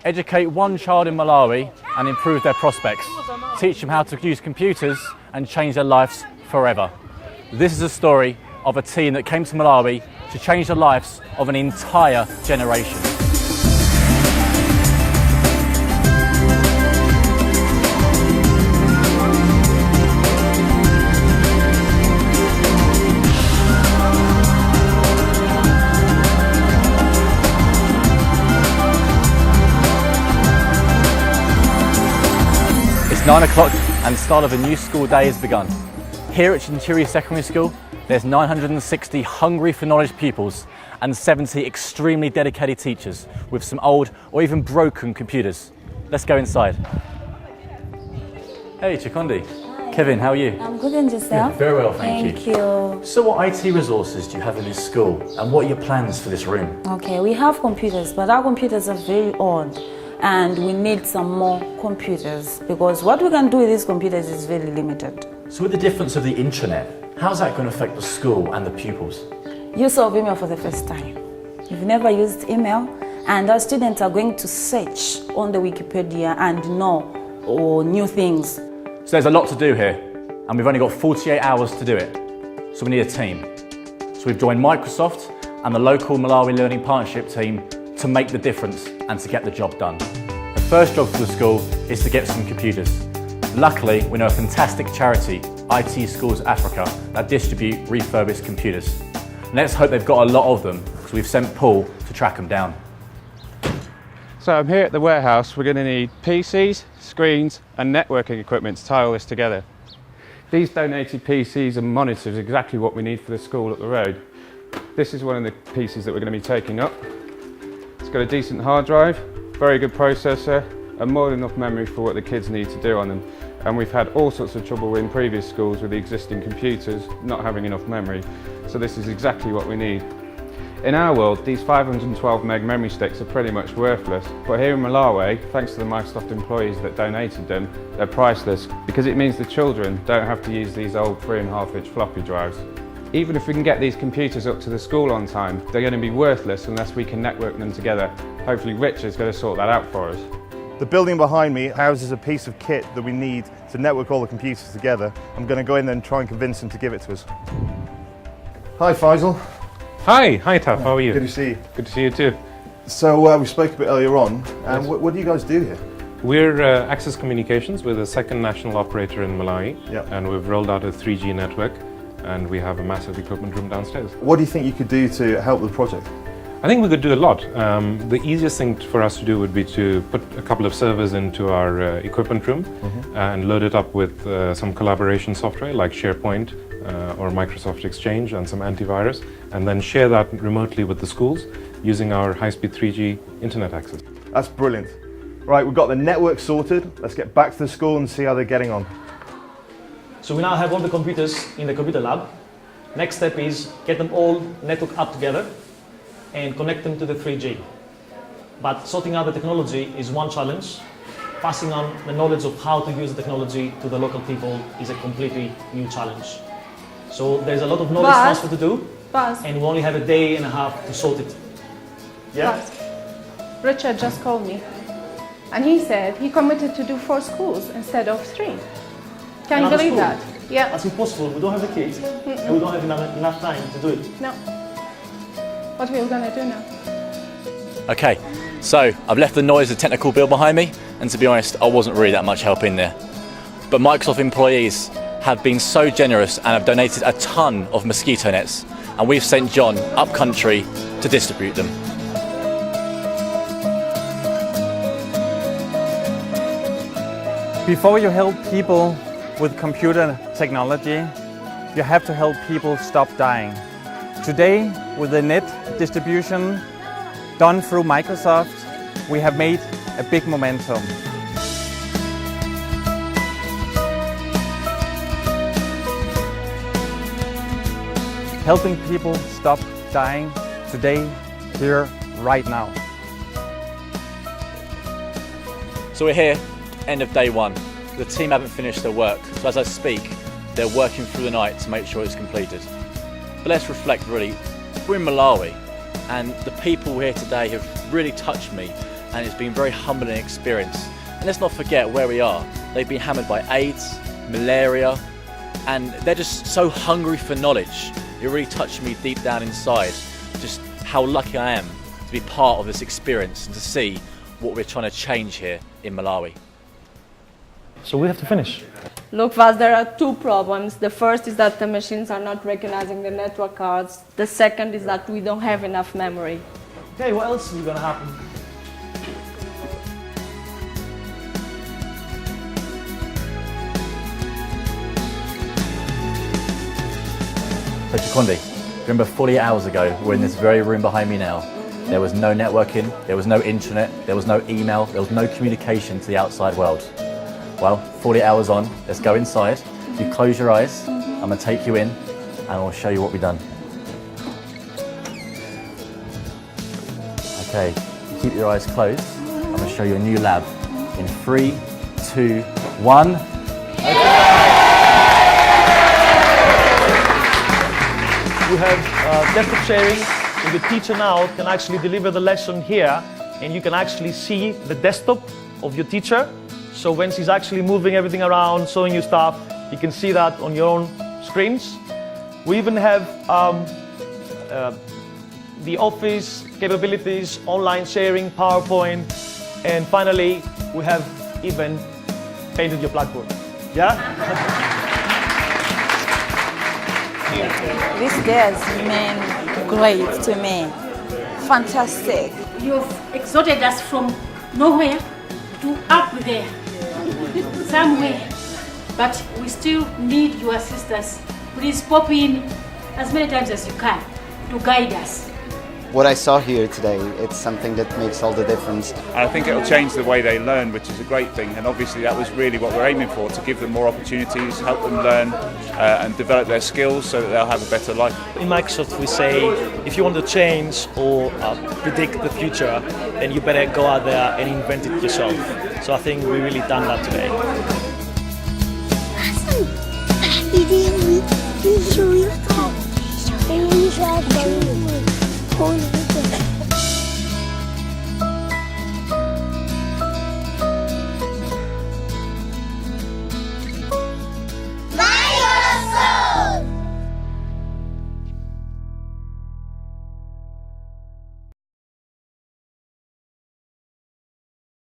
Educate one child in Malawi and improve their prospects. Teach them how to use computers and change their lives forever. This is a story of a team that came to Malawi to change the lives of an entire generation. It's 9 o'clock and the start of a new school day has begun. Here at Charitable Secondary School, there's 960 hungry for knowledge pupils and 70 extremely dedicated teachers with some old or even broken computers. Let's go inside. Hey Chikondi. Hi. Kevin, how are you? I'm good, and yourself? Good, very well, thank you. So what IT resources do you have in this school and what are your plans for this room? Okay, we have computers, but our computers are very old and we need some more computers because what we can do with these computers is very limited. So with the difference of the internet, how's that going to affect the school and the pupils? Use of email for the first time. You've never used email, and our students are going to search on the Wikipedia and know new things. So there's a lot to do here, and we've only got 48 hours to do it. So we need a team. So we've joined Microsoft and the local Malawi Learning Partnership team to make the difference and to get the job done. The first job for the school is to get some computers. Luckily, we know a fantastic charity, IT Schools Africa, that distribute refurbished computers. Let's hope they've got a lot of them, because we've sent Paul to track them down. So I'm here at the warehouse. We're going to need PCs, screens and networking equipment to tie all this together. These donated PCs and monitors are exactly what we need for the school up the road. This is one of the PCs that we're going to be taking up. It's got a decent hard drive, very good processor and more than enough memory for what the kids need to do on them. And we've had all sorts of trouble in previous schools with the existing computers not having enough memory. So this is exactly what we need. In our world, these 512 meg memory sticks are pretty much worthless, but here in Malawi, thanks to the Microsoft employees that donated them, they're priceless because it means the children don't have to use these old 3.5-inch floppy drives. Even if we can get these computers up to the school on time, they're going to be worthless unless we can network them together. Hopefully Richard's going to sort that out for us. The building behind me houses a piece of kit that we need to network all the computers together. I'm going to go in there and try and convince him to give it to us. Hi Faisal. Hi Taff, how are you? Good to see you. Good to see you too. So we spoke a bit earlier on, Yes. what do you guys do here? We're Access Communications. We're the second national operator in Malawi, Yep. and we've rolled out a 3G network, and we have a massive equipment room downstairs. What do you think you could do to help the project? I think we could do a lot. The easiest thing for us to do would be to put a couple of servers into our equipment room and load it up with some collaboration software like SharePoint or Microsoft Exchange and some antivirus, and then share that remotely with the schools using our high-speed 3G internet access. That's brilliant. Right, we've got the network sorted. Let's get back to the school and see how they're getting on. So we now have all the computers in the computer lab. Next step is get them all networked up together and connect them to the 3G. But sorting out the technology is one challenge. Passing on the knowledge of how to use the technology to the local people is a completely new challenge. So there's a lot of knowledge transfer to do, and we only have a day and a half to sort it. Yeah? Richard just called me and he said he committed to do 4 schools instead of 3. Can you Another believe school? that? Yeah. That's impossible. We don't have the kids and we don't have enough time to do it. No. What are we going to do now? Okay, so I've left the noise of the technical build behind me, and to be honest, I wasn't really that much help in there. But Microsoft employees have been so generous and have donated a ton of mosquito nets, and we've sent John up country to distribute them. Before you help people with computer technology, you have to help people stop dying. Today, with the net distribution done through Microsoft, we have made a big momentum. Helping people stop dying today, here, right now. So we're here, end of day 1. The team haven't finished their work, so as I speak, they're working through the night to make sure it's completed. But let's reflect really, we're in Malawi, and the people here today have really touched me and it's been a very humbling experience. And let's not forget where we are. They've been hammered by AIDS, malaria, and they're just so hungry for knowledge. It really touched me deep down inside, just how lucky I am to be part of this experience and to see what we're trying to change here in Malawi. So we have to finish. Look, Vaz, there are two problems. The first is that the machines are not recognizing the network cards. The second is that we don't have enough memory. Okay, what else is going to happen? So Chikondi, remember 48 hours ago, we're in this very room behind me now. There was no networking, there was no internet, there was no email, there was no communication to the outside world. Well, 48 hours on, let's go inside. You close your eyes, I'm gonna take you in and I'll show you what we've done. Okay, keep your eyes closed. I'm gonna show you a new lab in 3, 2, 1. We have desktop sharing, so the teacher now can actually deliver the lesson here, and you can actually see the desktop of your teacher. So when she's actually moving everything around, showing you stuff, you can see that on your own screens. We even have the Office capabilities, online sharing, PowerPoint, and finally, we have even painted your blackboard. Yeah? This day has been great to me. Fantastic. You've exalted us from nowhere to up there, somewhere. But we still need your assistance. Please pop in as many times as you can to guide us. What I saw here today, it's something that makes all the difference. And I think it'll change the way they learn, which is a great thing. And obviously that was really what we're aiming for, to give them more opportunities, help them learn and develop their skills so that they'll have a better life. In Microsoft we say, if you want to change or predict the future, then you better go out there and invent it yourself. So I think we really done that today. Awesome.